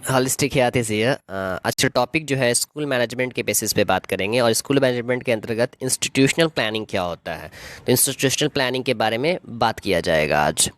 Holistic हयात is here. अच्छा, topic जो है स्कूल मैनेजमेंट के बेसिस पे बात करेंगे और स्कूल मैनेजमेंट के अंतर्गत इंस्टीट्यूशनल प्लानिंग क्या होता है। तो इंस्टीट्यूशनल प्लानिंग के बारे में बात किया जाएगा आज।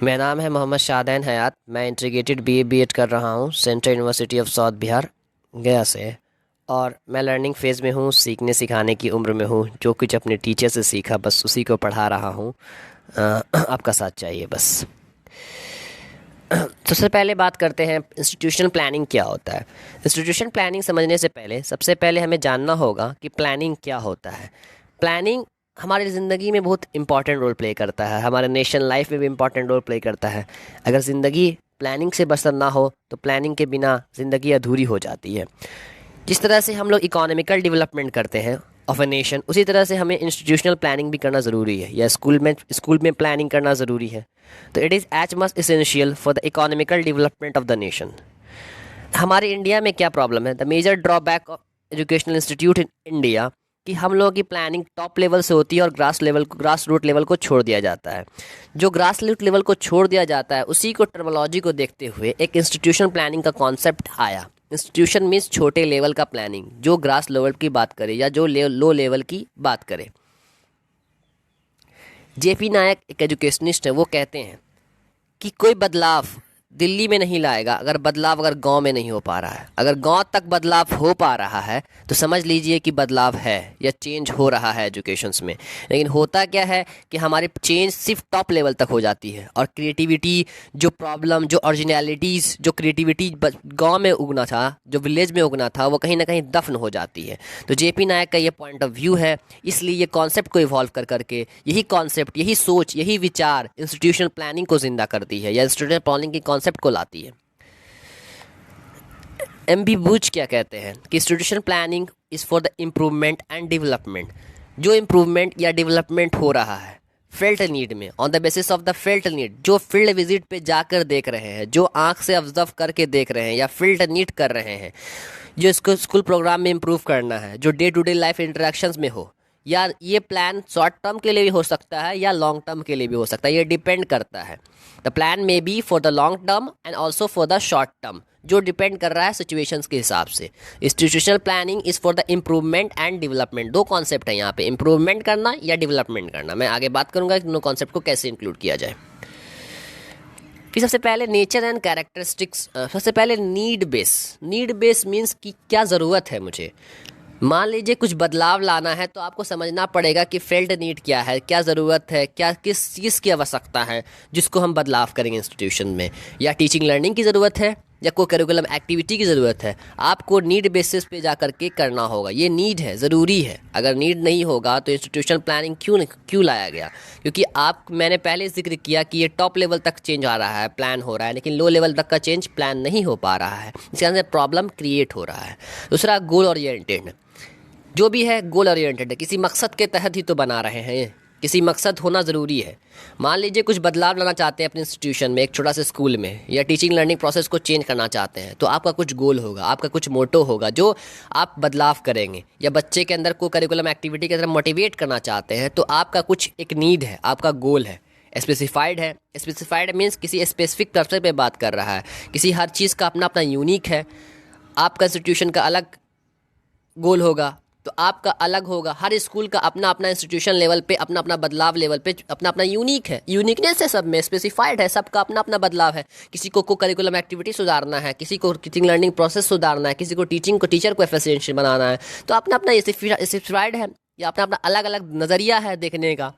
मेरा नाम है मोहम्मद शाहदैन हयात। मैं इंटीग्रेटेड बीए बीएड कर रहा हूँ central university of south Bihar गया से। और मैं लर्निंग फेज़ में हूँ, सीखने सिखाने की उम्र में हूँ। जो कुछ अपने टीचर से सीखा बस उसी को पढ़ा रहा हूँ। आपका साथ चाहिए बस। सबसे पहले बात करते हैं इंस्टीट्यूशनल प्लानिंग क्या होता है। इंस्टीट्यूशन प्लानिंग समझने से पहले सबसे पहले हमें जानना होगा कि प्लानिंग क्या होता है। प्लानिंग हमारी ज़िंदगी में बहुत इंपॉर्टेंट रोल प्ले करता है, हमारे नेशन लाइफ में भी इंपॉर्टेंट रोल प्ले करता है। अगर ज़िंदगी प्लानिंग से बसर ना हो तो प्लानिंग के बिना ज़िंदगी अधूरी हो जाती है। जिस तरह से हम लोग इकोनॉमिकल डेवलपमेंट करते हैं ऑफ अ नेशन, उसी तरह से हमें इंस्टीट्यूशनल प्लानिंग भी करना ज़रूरी है, या स्कूल में प्लानिंग करना ज़रूरी है। तो it is as much essential for the economical development of the nation. हमारे इंडिया में क्या प्रॉब्लम है, the major drawback of educational institute in India, कि हम लोगों की प्लानिंग टॉप लेवल से होती है और ग्रास रूट लेवल को छोड़ दिया जाता है। जो ग्रास रूट लेवल को छोड़ दिया जाता है उसी को टर्मिनोलॉजी को देखते हुए एक इंस्टीट्यूशन प्लानिंग का कॉन्सेप्ट आया। इंस्टीट्यूशन मीन्स छोटे लेवल का प्लानिंग, जो ग्रास लेवल की बात करे या जो लो लेवल की बात करे। जेपी नायक एक एजुकेशनिस्ट है, वो कहते हैं कि कोई बदलाव दिल्ली में नहीं लाएगा अगर गांव में नहीं हो पा रहा है। अगर गांव तक बदलाव हो पा रहा है तो समझ लीजिए कि बदलाव है या चेंज हो रहा है एजुकेशंस में। लेकिन होता क्या है कि हमारी चेंज सिर्फ टॉप लेवल तक हो जाती है और क्रिएटिविटी, जो प्रॉब्लम, जो ओरिजिनलिटीज़, जो क्रिएटिविटी गांव में उगना था, जो विलेज में उगना था, वो कहीं ना कहीं दफन हो जाती है। तो जेपी नायक का ये पॉइंट ऑफ व्यू है। इसलिए ये कॉन्सेप्ट को इवॉल्व कर करके यही कॉन्सेप्ट, यही सोच, यही विचार इंस्टीट्यूशनल प्लानिंग को जिंदा करती है या इंस्टीट्यूशनल प्लानिंग की कॉन्सेप्ट को लाती है। एम बी बूच क्या कहते हैं कि institutional planning is for the improvement and development. जो इम्प्रूवमेंट या डेवलपमेंट हो रहा है फेल्ट नीड में, on the basis of the felt need, जो फील्ड विजिट पे जाकर देख रहे हैं, जो आंख से ऑब्जर्व करके देख रहे हैं या फील्ड नीड कर रहे हैं, जो इसको स्कूल प्रोग्राम में इम्प्रूव करना है, जो day to day life interactions में हो। या ये प्लान शॉर्ट टर्म के लिए भी हो सकता है या लॉन्ग टर्म के लिए भी हो सकता है, ये डिपेंड करता है। The plan may be for the long term and also for the short term, जो डिपेंड कर रहा है सिचुएशंस के हिसाब से। Institutional planning is for the improvement and development. दो कॉन्सेप्ट है यहाँ पे, इम्प्रूवमेंट करना या डेवलपमेंट करना। मैं आगे बात करूंगा कि दोनों कॉन्सेप्ट को कैसे इंक्लूड किया जाए। फिर सबसे पहले नेचर एंड कैरेक्टरिस्टिक्स। सबसे पहले नीड बेस मीन्स कि क्या ज़रूरत है मुझे। मान लीजिए कुछ बदलाव लाना है तो आपको समझना पड़ेगा कि फेल्ट नीड क्या है, क्या ज़रूरत है, क्या किस चीज़ की आवश्यकता है जिसको हम बदलाव करेंगे इंस्टीट्यूशन में। या टीचिंग लर्निंग की ज़रूरत है या को करिकुलम एक्टिविटी की ज़रूरत है, आपको नीड बेसिस पे जा करके करना होगा। ये नीड है, ज़रूरी है। अगर नीड नहीं होगा तो इंस्टीट्यूशनल प्लानिंग क्यों लाया गया? क्योंकि मैंने पहले जिक्र किया कि ये टॉप लेवल तक चेंज आ रहा है, प्लान हो रहा है, लेकिन लो लेवल तक का चेंज प्लान नहीं हो पा रहा है। इसके अंदर प्रॉब्लम क्रिएट हो रहा है। दूसरा, गोल ओरिएंटेड। जो भी है गोल ओरिएंटेड है, किसी मकसद के तहत ही तो बना रहे हैं, किसी मकसद होना ज़रूरी है। मान लीजिए कुछ बदलाव लाना चाहते हैं अपने इंस्टीट्यूशन में, एक छोटा सा स्कूल में, या टीचिंग लर्निंग प्रोसेस को चेंज करना चाहते हैं, तो आपका कुछ गोल होगा, आपका कुछ मोटो होगा जो आप बदलाव करेंगे। या बच्चे के अंदर को करिकुलम एक्टिविटी की तरफ मोटिवेट करना चाहते हैं तो आपका कुछ एक नीड है, आपका गोल है, स्पेसिफाइड है। स्पेसिफाइड मीन्स किसी स्पेसिफिक पर्पस पे बात कर रहा है, किसी हर चीज़ का अपना अपना यूनिक है। आपका इंस्टीट्यूशन का अलग गोल होगा तो आपका अलग होगा। हर स्कूल का अपना अपना इंस्टीट्यूशन लेवल पे अपना अपना बदलाव लेवल पे अपना अपना यूनिक है, यूनिकनेस है, सब में स्पेसिफाइड है, सबका अपना अपना बदलाव है। किसी को करिकुलम एक्टिविटी सुधारना है, किसी को टीचिंग लर्निंग प्रोसेस सुधारना है, किसी को टीचर को एफिशिएंट बनाना है, तो अपना अपना स्पेसिफाइड है या अपना अपना अलग अलग नज़रिया है देखने का।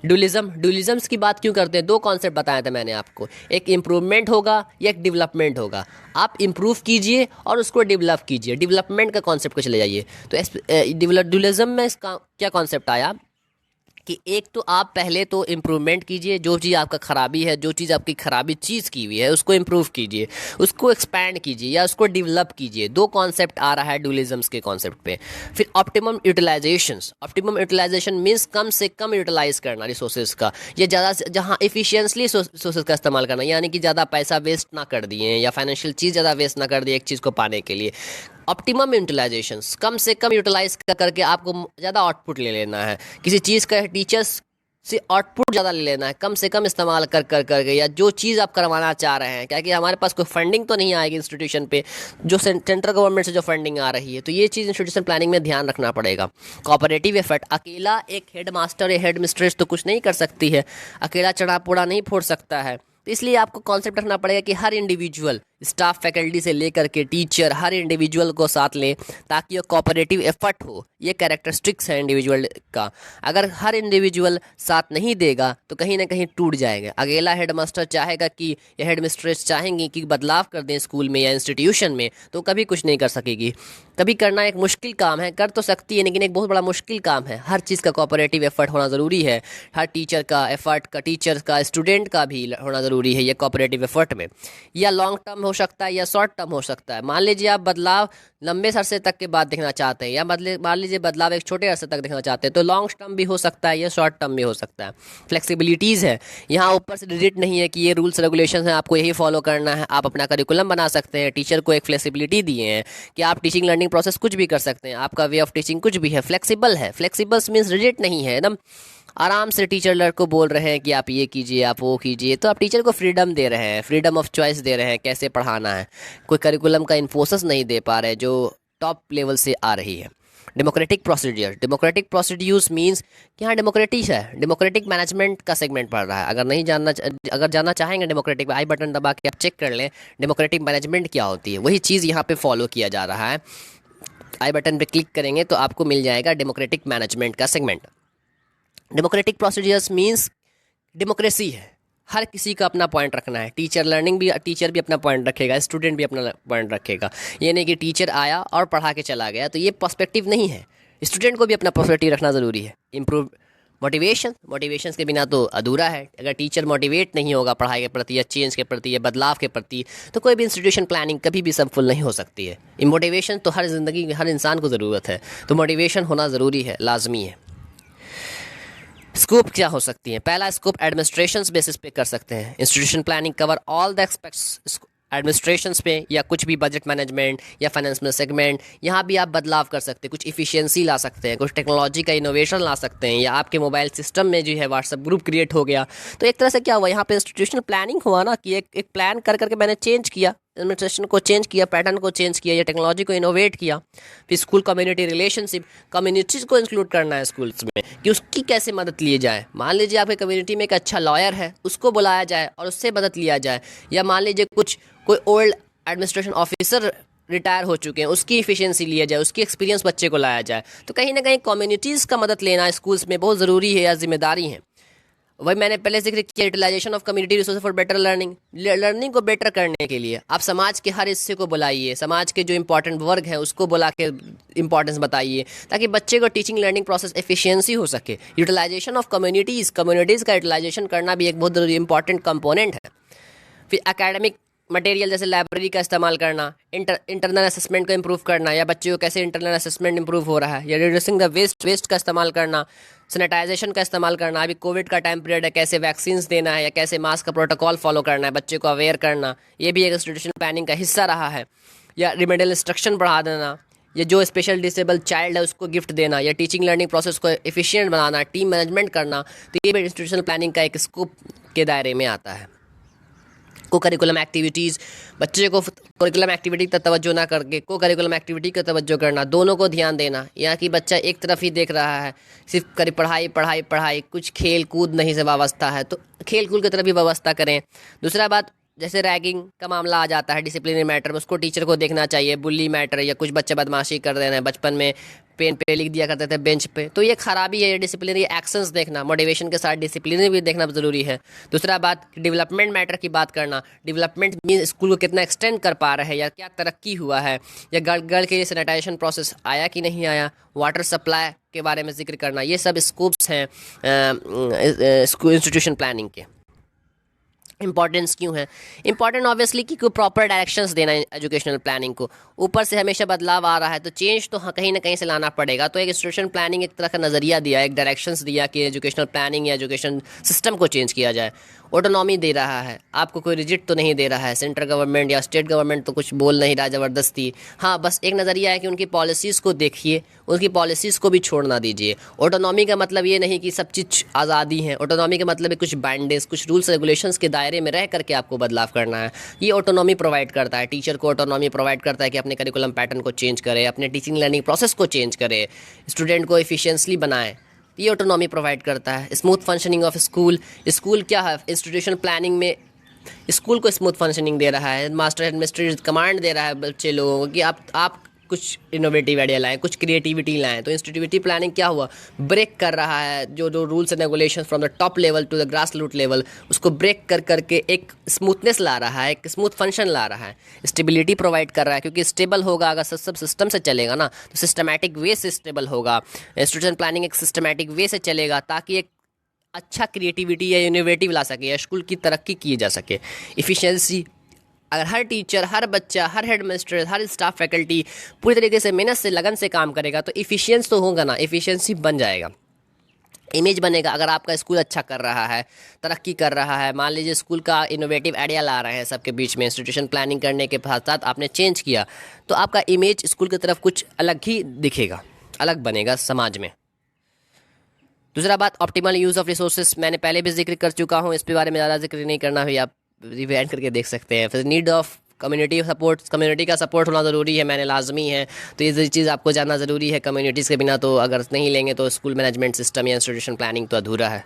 ड्यूलिज्म्स की बात क्यों करते हैं? दो कॉन्सेप्ट बताया था मैंने आपको, एक इम्प्रूवमेंट होगा या एक डेवलपमेंट होगा। आप इम्प्रूव कीजिए और उसको डेवलप कीजिए, डेवलपमेंट का कॉन्सेप्ट को चले जाइए। तो ड्यूलिज्म में इसका क्या कॉन्सेप्ट आया कि एक तो आप पहले तो इम्प्रूवमेंट कीजिए, जो चीज़ आपका खराबी है, जो चीज़ आपकी खराबी चीज़ की हुई है उसको इम्प्रूव कीजिए, उसको एक्सपैंड कीजिए या उसको डेवलप कीजिए। दो कॉन्सेप्ट आ रहा है ड्यूलिज्म्स के कॉन्सेप्ट पे। फिर ऑप्टिमम यूटिलाइजेशन मीन्स कम से कम यूटिलाइज करना रिसोर्सेज का, या ज़्यादा से जहाँ इफिशियंटली रिसोर्सेज का इस्तेमाल करना, यानी कि ज़्यादा पैसा वेस्ट ना कर दिए या फाइनेंशियल चीज़ ज़्यादा वेस्ट ना कर दिए एक चीज़ को पाने के लिए। ऑप्टिमम यूटिलाइजेशन, कम से कम यूटिलाइज करके आपको ज़्यादा आउटपुट ले लेना है। किसी चीज़ का टीचर्स से आउटपुट ज़्यादा ले लेना है, कम से कम इस्तेमाल कर कर करके, या जो चीज़ आप करवाना चाह रहे हैं, क्या कि हमारे पास कोई फंडिंग तो नहीं आएगी इंस्टीट्यूशन पे जो सेंट्रल गवर्नमेंट से जो फंडिंग आ रही है, तो ये चीज़ इंस्टीट्यूशन प्लानिंग में ध्यान रखना पड़ेगा। कोऑपरेटिव एफर्ट, अकेला एक हेड मास्टर या हेड मिस्ट्रेस तो कुछ नहीं कर सकती है, अकेला चढ़ा पोड़ा नहीं फोड़ सकता है, तो इसलिए आपको कॉन्सेप्ट रखना पड़ेगा कि हर इंडिविजुअल, स्टाफ फैकल्टी से लेकर के टीचर, हर इंडिविजुअल को साथ लें ताकि ये कोऑपरेटिव एफर्ट हो। ये कैरेक्टरिस्टिक्स है इंडिविजुअल का। अगर हर इंडिविजुअल साथ नहीं देगा तो कहीं ना कहीं टूट जाएगा। अकेला हेडमास्टर चाहेगा कि या हेड मिस्ट्रेस चाहेंगी कि बदलाव कर दें स्कूल में या इंस्टीट्यूशन में, तो कभी कुछ नहीं कर सकेगी। कभी करना एक मुश्किल काम है, कर तो सकती है लेकिन एक बहुत बड़ा मुश्किल काम है। हर चीज़ का कोऑपरेटिव एफर्ट होना ज़रूरी है, हर टीचर का एफर्ट का, टीचर का, स्टूडेंट का भी होना ज़रूरी है ये कोऑपरेटिव एफर्ट में। या लॉन्ग टर्म हो सकता है या शॉर्ट टर्म हो सकता है। मान लीजिए आप बदलाव लंबे अरसे तक के बाद देखना चाहते हैं, या मान लीजिए बदलाव एक छोटे अरसे तक देखना चाहते हैं, तो लॉन्ग टर्म भी हो सकता है या शॉर्ट टर्म भी हो सकता है। फ्लेक्सिबिलिटीज़ है, यहाँ ऊपर से डिजिट नहीं है कि ये रूल्स रेगुलेशन है आपको यही फॉलो करना है। आप अपना करिकुलम बना सकते हैं, टीचर को एक फ्लेक्सिबिलिटी दिए हैं कि आप टीचिंग लर्निंग प्रोसेस कुछ भी कर सकते हैं, आपका वे ऑफ टीचिंग कुछ भी है, फ्लेक्सिबल है। फ्लेक्सिबल मीन्स रिजिट नहीं है, एकदम आराम से टीचर लड़ को बोल रहे हैं कि आप ये कीजिए, आप वो कीजिए, तो आप टीचर को फ्रीडम दे रहे हैं, फ्रीडम ऑफ चॉइस दे रहे हैं कैसे पढ़ाना है। कोई करिकुलम का इन्फोर्स नहीं दे पा रहे जो टॉप लेवल से आ रही है। Democratic procedure, democratic procedures means कि हाँ डेमोक्रेटिक है, डेमोक्रेटिक मैनेजमेंट का सेगमेंट पढ़ रहा है। अगर जानना चाहेंगे डेमोक्रेटिक, आई बटन दबा के आप चेक कर लें डेमोक्रेटिक मैनेजमेंट क्या होती है, वही चीज़ यहाँ पे फॉलो किया जा रहा है। आई बटन पे क्लिक करेंगे तो आपको मिल जाएगा डेमोक्रेटिक मैनेजमेंट का segment. Democratic procedures means democracy है, हर किसी का अपना पॉइंट रखना है। टीचर भी अपना पॉइंट रखेगा, स्टूडेंट भी अपना पॉइंट रखेगा। ये नहीं कि टीचर आया और पढ़ा के चला गया, तो ये पर्सपेक्टिव नहीं है। स्टूडेंट को भी अपना पर्सपेक्टिव रखना ज़रूरी है। इम्प्रूव मोटिवेशन के बिना तो अधूरा है। अगर टीचर मोटिवेट नहीं होगा पढ़ाई के प्रति या चेंज के प्रति या बदलाव के प्रति, तो कोई भी इंस्टीट्यूशन प्लानिंग कभी भी सफल नहीं हो सकती है। मोटिवेशन तो हर ज़िंदगी में हर इंसान को ज़रूरत है, तो मोटिवेशन होना ज़रूरी है, लाजमी है। स्कोप क्या हो सकती है? पहला स्कोप एडमिनिस्ट्रेशन बेसिस पे कर सकते हैं। Institution planning cover all the aspects administration पे, या कुछ भी बजट मैनेजमेंट या फाइनेंस में सेगमेंट, यहाँ भी आप बदलाव कर सकते हैं, कुछ इफिशियंसी ला सकते हैं, कुछ टेक्नोलॉजी का इनोवेशन ला सकते हैं, या आपके मोबाइल सिस्टम में जो है व्हाट्सएप ग्रुप क्रिएट हो गया। तो एक तरह से क्या हुआ, यहाँ पे इंस्टीट्यूशनल प्लानिंग हुआ ना कि एक प्लान कर करके मैंने चेंज किया, एडमिनिस्ट्रेशन को चेंज किया, पैटर्न को चेंज किया, या टेक्नोलॉजी को इनोवेट किया। फिर स्कूल कम्युनिटी रिलेशनशिप, कम्युनिटीज़ को इंक्लूड करना है स्कूल्स में कि उसकी कैसे मदद ली जाए। मान लीजिए आपके कम्युनिटी में एक अच्छा लॉयर है, उसको बुलाया जाए और उससे मदद लिया जाए। या मान लीजिए कोई ओल्ड एडमिनिस्ट्रेशन ऑफिसर रिटायर हो चुके हैं, उसकी इफिशियंसी लिया जाए, उसकी एक्सपीरियंस बच्चे को लाया जाए। तो कहीं ना कहीं कम्युनिटीज़ का मदद लेना स्कूल्स में बहुत ज़रूरी है या जिम्मेदारी है। वही मैंने पहले जिक्र किया, utilisation of community resource for better learning को बेटर करने के लिए आप समाज के हर हिस्से को बुलाइए, समाज के जो इंपॉर्टेंट वर्ग हैं उसको बुला के इंपॉर्टेंस बताइए, ताकि बच्चे को टीचिंग लर्निंग प्रोसेस एफिशिएंसी हो सके। यूटिलाइजेशन ऑफ कम्युनिटीज़ का यूटिलाइजेशन करना भी एक बहुत इंपॉर्टेंट कंपोनेंट है। फिर एकेडमिक मटेरियल जैसे लाइब्रेरी का इस्तेमाल करना, इंटरनल असेसमेंट को इम्प्रूव करना, या बच्चों को कैसे इंटरनल असेसमेंट इम्प्रूव हो रहा है, या रिड्यूसिंग द वेस्ट का इस्तेमाल करना, सैनिटाइजेशन का इस्तेमाल करना। अभी कोविड का टाइम पीरियड है, कैसे वैक्सीन देना है या कैसे मास्क का प्रोटोकॉल फॉलो करना है, बच्चे को अवेयर करना, ये भी एक इंस्टीट्यूशनल प्लानिंग का हिस्सा रहा है। या रिमेडियल इंस्ट्रक्शन बढ़ा देना, या जो स्पेशल डिसेबल चाइल्ड है उसको गिफ्ट देना, या टीचिंग लर्निंग प्रोसेस को एफिशिएंट बनाना, टीम मैनेजमेंट करना, तो ये भी इंस्टीट्यूशनल प्लानिंग का एक स्कोप के दायरे में आता है। को करिकुलम एक्टिविटीज़, बच्चे को करिकुलम एक्टिविटी तक तवज्जो ना करके को करिकुलम एक्टिविटी का तवज्जो करना, दोनों को ध्यान देना। यहाँ कि बच्चा एक तरफ ही देख रहा है, सिर्फ पढ़ाई, कुछ खेल कूद नहीं से व्यवस्था है, तो खेल कूद की तरफ भी व्यवस्था करें। दूसरा बात, जैसे रैगिंग का मामला आ जाता है डिसिप्लिनरी मैटर में, उसको टीचर को देखना चाहिए। बुली मैटर, या कुछ बच्चे बदमाशी कर रहे हैं, बचपन में पेन पे लिख दिया करते थे बेंच पे, तो ये खराबी है। ये डिसिप्लिनरी एक्शंस देखना, मोटिवेशन के साथ डिसिप्लिनरी भी देखना ज़रूरी है। दूसरा बात, डेवलपमेंट मैटर की बात करना। डेवलपमेंट मीन स्कूल को कितना एक्सटेंड कर पा रहे हैं, या क्या तरक्की हुआ है, या गर्ल के लिए सैनिटाइजेशन प्रोसेस आया कि नहीं आया, वाटर सप्लाई के बारे में जिक्र करना। ये सब स्कोप्स हैं इंस्टीट्यूशन प्लानिंग के। इंपॉर्टेंस क्यों है? इंपॉर्टेंट ऑब्वियसली कि कोई प्रॉपर डायरेक्शंस देना है एजुकेशनल प्लानिंग को। ऊपर से हमेशा बदलाव आ रहा है तो चेंज तो कहीं ना कहीं से लाना पड़ेगा। तो एक इंस्टीट्यूशन प्लानिंग एक तरह का नज़रिया दिया, एक डायरेक्शंस दिया कि एजुकेशनल प्लानिंग या एजुकेशन सिस्टम को चेंज किया जाए। ऑटोनॉमी दे रहा है आपको, कोई रिजिट तो नहीं दे रहा है। सेंट्रल गवर्नमेंट या स्टेट गवर्नमेंट तो कुछ बोल नहीं रहा ज़बरदस्ती। हाँ, बस एक नज़रिया है कि उनकी पॉलिसीज़ को देखिए, उनकी पॉलिसीज़ को भी छोड़ना दीजिए। ऑटोनॉमी का मतलब ये नहीं कि सब चीज़ आज़ादी है। ऑटोनॉमी का मतलब है कुछ बाइंडेज, कुछ रूल्स रेगुलेशंस के दायरे में रह करके आपको बदलाव करना है। ये ऑटोनॉमी प्रोवाइड करता है, टीचर को ऑटोनॉमी प्रोवाइड करता है कि अपने करिकुलम पैटर्न को चेंज करे, अपने टीचिंग लर्निंग प्रोसेस को चेंज करे, स्टूडेंट को एफिशिएंटली बनाए। ये ऑटोनॉमी प्रोवाइड करता है। Smooth functioning of school. School क्या है? इंस्टीट्यूशन प्लानिंग में स्कूल को स्मूथ फंक्शनिंग दे रहा है। मास्टर एडमिनिस्ट्रेटर कमांड दे रहा है बच्चे लोगों को कि आप कुछ इनोवेटिव आइडिया लाएं, कुछ क्रिएटिविटी लाएं। तो इंस्टीट्यूटिव प्लानिंग क्या हुआ? ब्रेक कर रहा है जो rules and regulation from the top level to the grass root level, उसको ब्रेक कर करके एक स्मूथनेस ला रहा है, एक स्मूथ फंक्शन ला रहा है, स्टेबिलिटी प्रोवाइड कर रहा है। क्योंकि स्टेबल होगा अगर सब सिस्टम से चलेगा ना, तो सिस्टमैटिक वे से स्टेबल होगा। इंस्टीट्यूशन प्लानिंग एक सिस्टमैटिक वे से चलेगा ताकि एक अच्छा क्रिएटिविटी या इनोवेटिव ला सके या स्कूल की तरक्की की जा सके। इफ़िशियंसी, अगर हर टीचर, हर बच्चा, हर हेड मास्टर, हर स्टाफ फैकल्टी पूरी तरीके से मेहनत से, लगन से काम करेगा तो इफ़िशियंस तो होगा ना, इफ़िशियंसी बन जाएगा, इमेज बनेगा। अगर आपका स्कूल अच्छा कर रहा है, तरक्की कर रहा है, मान लीजिए स्कूल का इनोवेटिव आइडिया ला रहे हैं सबके बीच में, इंस्टीट्यूशन प्लानिंग करने के साथ साथ आपने चेंज किया, तो आपका इमेज स्कूल की तरफ कुछ अलग ही दिखेगा, अलग बनेगा समाज में। दूसरा बात, ऑप्टिमल यूज़ ऑफ रिसोर्सेज। मैंने पहले भी जिक्र कर चुका हूँ, इस पे बारे में ज़्यादा जिक्र नहीं करना है, आप रिवाइंड करके देख सकते हैं। फिर need of community support. Community का सपोर्ट होना ज़रूरी है, मैंने लाजमी है। तो ये चीज़ आपको जानना ज़रूरी है। कम्युनिटीज़ के बिना तो अगर नहीं लेंगे तो स्कूल मैनेजमेंट सिस्टम या इंस्टीट्यूशन प्लानिंग तो अधूरा है।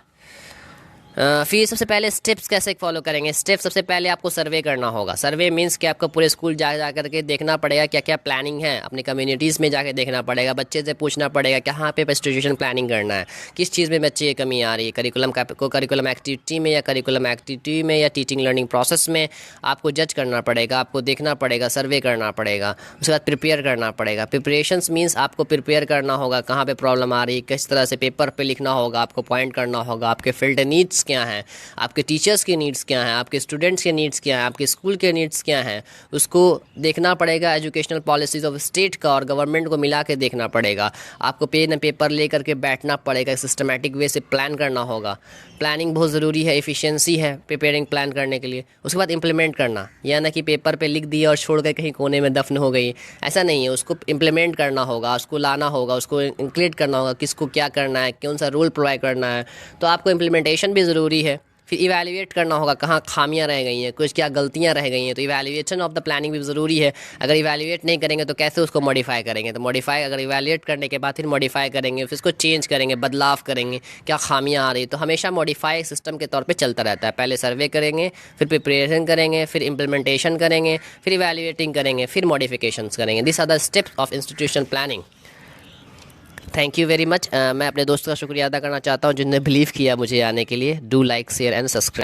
फिर सबसे पहले स्टेप्स कैसे फॉलो करेंगे? स्टेप सबसे पहले आपको सर्वे करना होगा। सर्वे मीन्स कि आपको पूरे स्कूल जा करके देखना पड़ेगा क्या क्या प्लानिंग है, अपनी कम्युनिटीज़ में जाके देखना पड़ेगा, बच्चे से पूछना पड़ेगा कहाँ पे इंस्टीट्यूशन प्लानिंग करना है, किस चीज़ में बच्चे की कमी आ रही है, करिकुलम एक्टिविटी में या करिकुलम एक्टिविटी में या टीचिंग लर्निंग प्रोसेस में। आपको जज करना पड़ेगा, आपको देखना पड़ेगा, सर्वे करना पड़ेगा। उसके बाद प्रिपेयर करना पड़ेगा। प्रिपरेशंस मीन्स आपको प्रिपेयर करना होगा, कहाँ पे प्रॉब्लम आ रही है, किस तरह से पेपर पे लिखना होगा, आपको पॉइंट करना होगा, आपके फील्ड नीड्स क्या हैं, आपके टीचर्स के नीड्स क्या हैं, आपके स्टूडेंट्स के नीड्स क्या हैं, आपके स्कूल के नीड्स क्या हैं, उसको देखना पड़ेगा। एजुकेशनल पॉलिसीज़ ऑफ स्टेट का और गवर्नमेंट को मिला के देखना पड़ेगा। आपको पेन पेपर ले करके बैठना पड़ेगा, सिस्टमेटिक वे से प्लान करना होगा। प्लानिंग बहुत ज़रूरी है, एफिशिएंसी है प्रिपेयरिंग प्लान करने के लिए। उसके बाद इम्प्लीमेंट करना, या ना कि पेपर पे लिख दिया और छोड़ कर कहीं कोने में दफन हो गई, ऐसा नहीं है। उसको इम्प्लीमेंट करना होगा, उसको लाना होगा, उसको इंक्लूड करना होगा, किसको क्या करना है, कौन सा रूल प्रोवाइड करना है। तो आपको इम्प्लीमेंटेशन भी ज़रूरी है। फिर इवैल्यूएट करना होगा, कहाँ खामियां रह गई हैं, कुछ क्या गलतियां रह गई हैं। तो इवैल्यूएशन ऑफ द प्लानिंग भी ज़रूरी है। अगर इवैल्यूएट नहीं करेंगे तो कैसे उसको मॉडिफाई करेंगे? तो मॉडिफाई, अगर इवैल्यूएट करने के बाद फिर मॉडिफाई करेंगे, फिर उसको चेंज करेंगे, बदलाव करेंगे, क्या खामियां आ रही। तो हमेशा मॉडिफाई सिस्टम के तौर पे चलता रहता है। पहले सर्वे करेंगे, फिर प्रिपरेशन करेंगे, फिर इम्प्लीमेंटेशन करेंगे, फिर इवैल्यूएटिंग करेंगे, फिर मॉडिफिकेशंस करेंगे। This are the steps of institution planning. Thank you very much. मैं अपने दोस्तों का शुक्रिया अदा करना चाहता हूँ जिन्होंने बिलीव किया मुझे आने के लिए। Do like, share and subscribe.